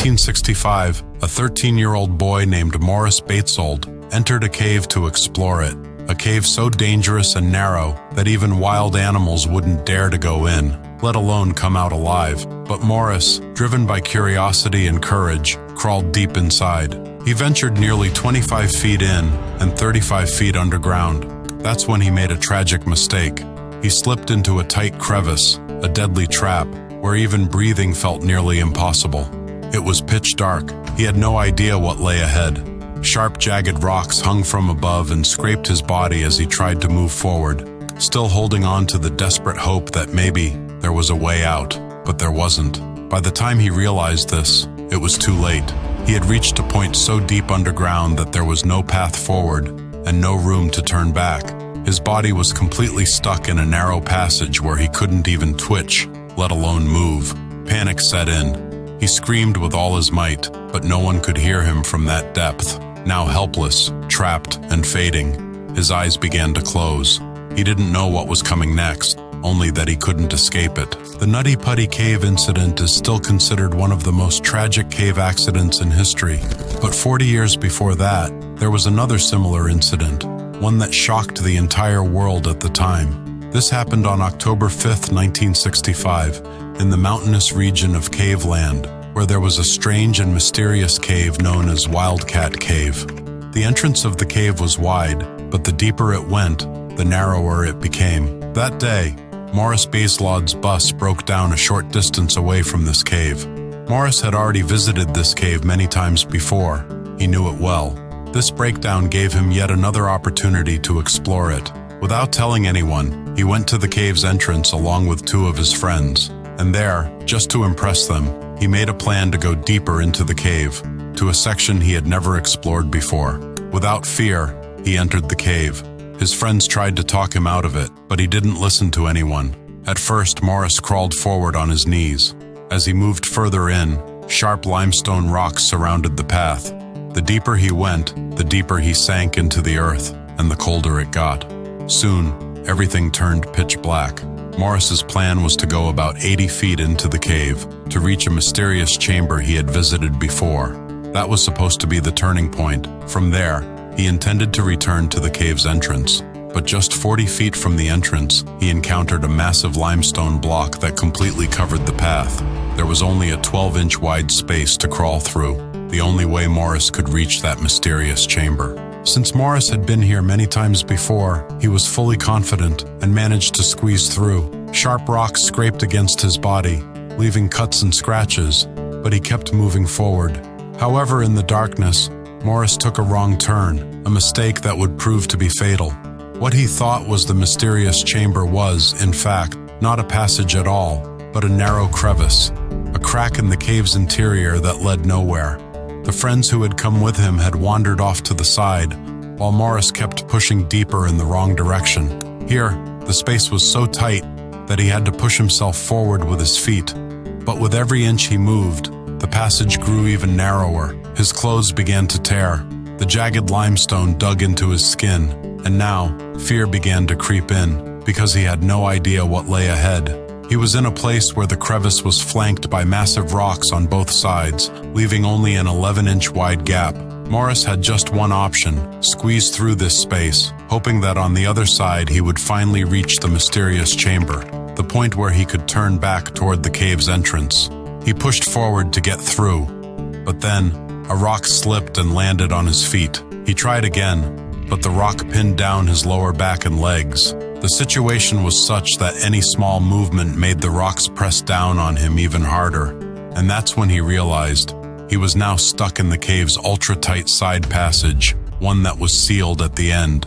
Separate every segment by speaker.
Speaker 1: 1965, a 13-year-old boy named Morris Batesold entered a cave to explore it, a cave so dangerous and narrow that even wild animals wouldn't dare to go in, let alone come out alive. But Morris, driven by curiosity and courage, crawled deep inside. He ventured nearly 25 feet in and 35 feet underground. That's when he made a tragic mistake. He slipped into a tight crevice, a deadly trap, where even breathing felt nearly impossible. It was pitch dark. He had no idea what lay ahead. Sharp, jagged rocks hung from above and scraped his body as he tried to move forward, still holding on to the desperate hope that maybe there was a way out, but there wasn't. By the time he realized this, it was too late. He had reached a point so deep underground that there was no path forward and no room to turn back. His body was completely stuck in a narrow passage where he couldn't even twitch, let alone move. Panic set in. He screamed with all his might, but no one could hear him from that depth. Now helpless, trapped, and fading, his eyes began to close. He didn't know what was coming next, only that he couldn't escape it. The Nutty Putty Cave incident is still considered one of the most tragic cave accidents in history. But 40 years before that, there was another similar incident, one that shocked the entire world at the time. This happened on October 5th, 1965, in the mountainous region of Cave Land, where there was a strange and mysterious cave known as Wildcat Cave. The entrance of the cave was wide, but the deeper it went, the narrower it became. That day, Morris Batesold's bus broke down a short distance away from this cave. Morris had already visited this cave many times before. He knew it well. This breakdown gave him yet another opportunity to explore it. Without telling anyone, he went to the cave's entrance along with two of his friends. And there, just to impress them, he made a plan to go deeper into the cave, to a section he had never explored before. Without fear, he entered the cave. His friends tried to talk him out of it, but he didn't listen to anyone. At first, Morris crawled forward on his knees. As he moved further in, sharp limestone rocks surrounded the path. The deeper he went, the deeper he sank into the earth, and the colder it got. Soon, everything turned pitch black. Morris's plan was to go about 80 feet into the cave, to reach a mysterious chamber he had visited before. That was supposed to be the turning point. From there, he intended to return to the cave's entrance. But just 40 feet from the entrance, he encountered a massive limestone block that completely covered the path. There was only a 12-inch wide space to crawl through, the only way Morris could reach that mysterious chamber. Since Morris had been here many times before, he was fully confident and managed to squeeze through. Sharp rocks scraped against his body, leaving cuts and scratches, but he kept moving forward. However, in the darkness, Morris took a wrong turn, a mistake that would prove to be fatal. What he thought was the mysterious chamber was, in fact, not a passage at all, but a narrow crevice, a crack in the cave's interior that led nowhere. The friends who had come with him had wandered off to the side, while Morris kept pushing deeper in the wrong direction. Here, the space was so tight that he had to push himself forward with his feet. But with every inch he moved, the passage grew even narrower. His clothes began to tear. The jagged limestone dug into his skin, and now, fear began to creep in, because he had no idea what lay ahead. He was in a place where the crevice was flanked by massive rocks on both sides, leaving only an 11-inch wide gap. Morris had just one option: squeeze through this space, hoping that on the other side he would finally reach the mysterious chamber, the point where he could turn back toward the cave's entrance. He pushed forward to get through, but then a rock slipped and landed on his feet. He tried again, but the rock pinned down his lower back and legs. The situation was such that any small movement made the rocks press down on him even harder, and that's when he realized he was now stuck in the cave's ultra-tight side passage, one that was sealed at the end,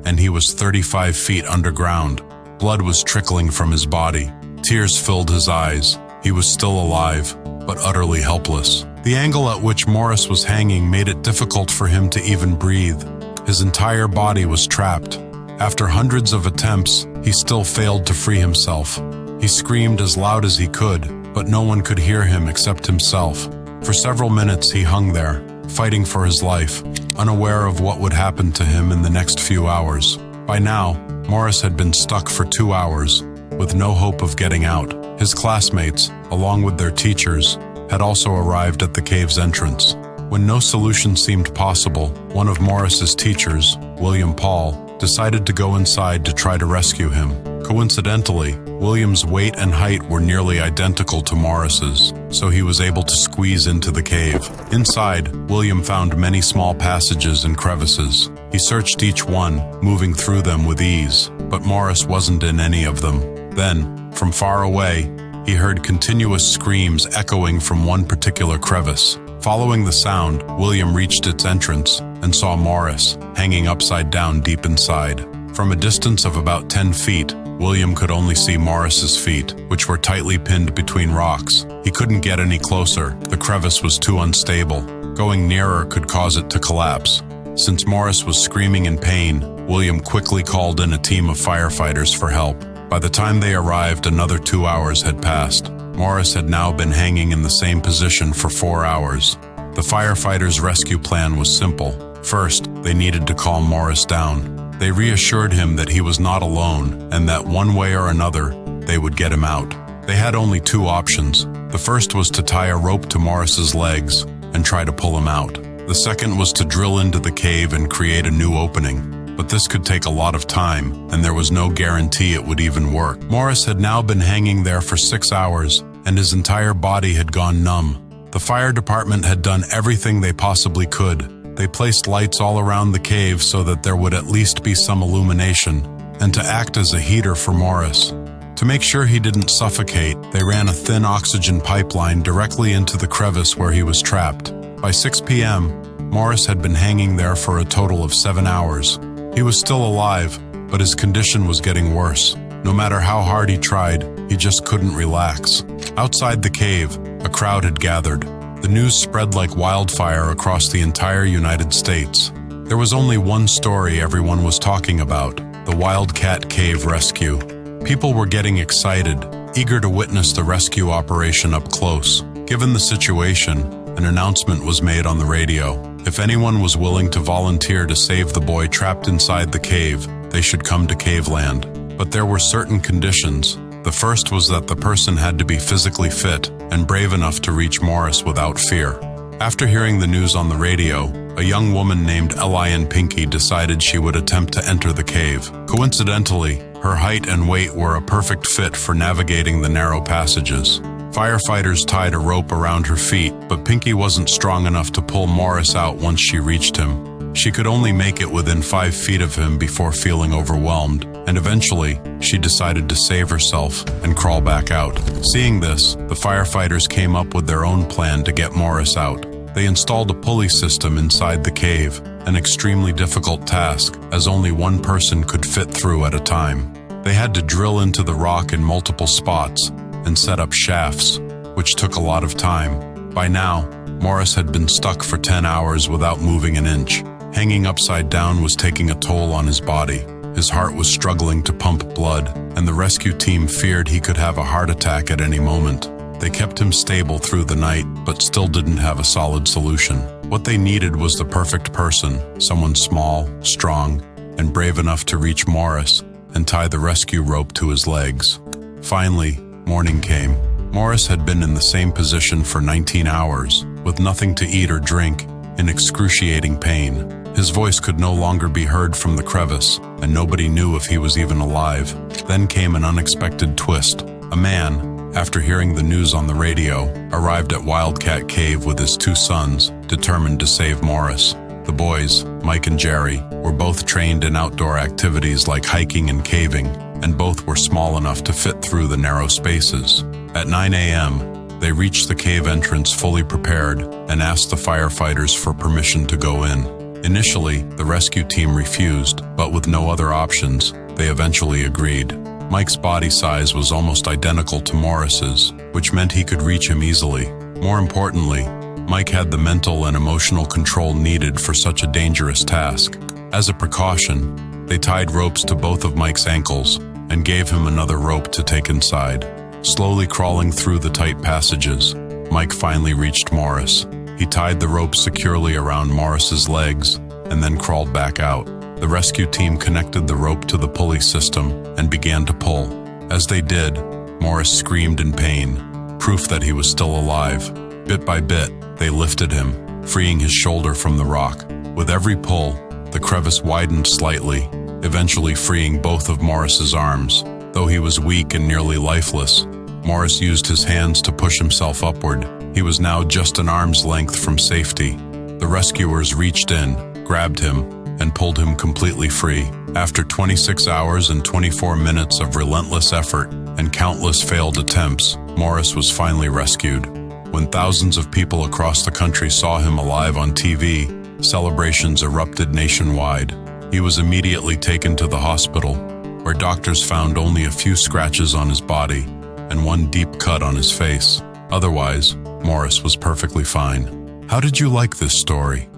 Speaker 1: and he was 35 feet underground. Blood was trickling from his body. Tears filled his eyes. He was still alive, but utterly helpless. The angle at which Morris was hanging made it difficult for him to even breathe. His entire body was trapped. After hundreds of attempts, he still failed to free himself. He screamed as loud as he could, but no one could hear him except himself. For several minutes he hung there, fighting for his life, unaware of what would happen to him in the next few hours. By now, Morris had been stuck for 2 hours, with no hope of getting out. His classmates, along with their teachers, had also arrived at the cave's entrance. When no solution seemed possible, one of Morris's teachers, William Paul, decided to go inside to try to rescue him. Coincidentally, William's weight and height were nearly identical to Morris's, so he was able to squeeze into the cave. Inside, William found many small passages and crevices. He searched each one, moving through them with ease, but Morris wasn't in any of them. Then, from far away, he heard continuous screams echoing from one particular crevice. Following the sound, William reached its entrance and saw Morris, hanging upside down deep inside. From a distance of about 10 feet, William could only see Morris's feet, which were tightly pinned between rocks. He couldn't get any closer. The crevice was too unstable. Going nearer could cause it to collapse. Since Morris was screaming in pain, William quickly called in a team of firefighters for help. By the time they arrived, another 2 hours had passed. Morris had now been hanging in the same position for 4 hours. The firefighters' rescue plan was simple. First, they needed to calm Morris down. They reassured him that he was not alone and that one way or another, they would get him out. They had only 2 options. The first was to tie a rope to Morris's legs and try to pull him out. The second was to drill into the cave and create a new opening. But this could take a lot of time, and there was no guarantee it would even work. Morris had now been hanging there for 6 hours, and his entire body had gone numb. The fire department had done everything they possibly could. They placed lights all around the cave so that there would at least be some illumination, and to act as a heater for Morris. To make sure he didn't suffocate, they ran a thin oxygen pipeline directly into the crevice where he was trapped. By 6 p.m., Morris had been hanging there for a total of 7 hours. He was still alive, but his condition was getting worse. No matter how hard he tried, he just couldn't relax. Outside the cave, a crowd had gathered. The news spread like wildfire across the entire United States. There was only one story everyone was talking about: the Wildcat Cave rescue. People were getting excited, eager to witness the rescue operation up close. Given the situation, an announcement was made on the radio. If anyone was willing to volunteer to save the boy trapped inside the cave, they should come to Caveland. But there were certain conditions. The first was that the person had to be physically fit and brave enough to reach Morris without fear. After hearing the news on the radio, a young woman named Elian Pinky decided she would attempt to enter the cave. Coincidentally, her height and weight were a perfect fit for navigating the narrow passages. Firefighters tied a rope around her feet, but Pinky wasn't strong enough to pull Morris out once she reached him. She could only make it within 5 feet of him before feeling overwhelmed, and eventually, she decided to save herself and crawl back out. Seeing this, the firefighters came up with their own plan to get Morris out. They installed a pulley system inside the cave, an extremely difficult task, as only one person could fit through at a time. They had to drill into the rock in multiple spots and set up shafts, which took a lot of time. By now, Morris had been stuck for 10 hours without moving an inch. Hanging upside down was taking a toll on his body. His heart was struggling to pump blood, and the rescue team feared he could have a heart attack at any moment. They kept him stable through the night, but still didn't have a solid solution. What they needed was the perfect person, someone small, strong, and brave enough to reach Morris and tie the rescue rope to his legs. Finally, morning came. Morris had been in the same position for 19 hours, with nothing to eat or drink, in excruciating pain. His voice could no longer be heard from the crevice, and nobody knew if he was even alive. Then came an unexpected twist. A man, after hearing the news on the radio, arrived at Wildcat Cave with his 2 sons, determined to save Morris. The boys, Mike and Jerry, were both trained in outdoor activities like hiking and caving, and both were small enough to fit through the narrow spaces. At 9 a.m., they reached the cave entrance fully prepared and asked the firefighters for permission to go in. Initially, the rescue team refused, but with no other options, they eventually agreed. Mike's body size was almost identical to Morris's, which meant he could reach him easily. More importantly, Mike had the mental and emotional control needed for such a dangerous task. As a precaution, they tied ropes to both of Mike's ankles and gave him another rope to take inside. Slowly crawling through the tight passages, Mike finally reached Morris. He tied the rope securely around Morris's legs and then crawled back out. The rescue team connected the rope to the pulley system and began to pull. As they did, Morris screamed in pain, proof that he was still alive. Bit by bit, they lifted him, freeing his shoulder from the rock. With every pull, the crevice widened slightly, eventually freeing both of Morris's arms. Though he was weak and nearly lifeless, Morris used his hands to push himself upward. He was now just an arm's length from safety. The rescuers reached in, grabbed him, and pulled him completely free. After 26 hours and 24 minutes of relentless effort and countless failed attempts, Morris was finally rescued. When thousands of people across the country saw him alive on TV, celebrations erupted nationwide. He was immediately taken to the hospital, where doctors found only a few scratches on his body and one deep cut on his face. Otherwise, Morris was perfectly fine. How did you like this story?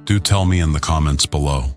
Speaker 1: Do tell me in the comments below.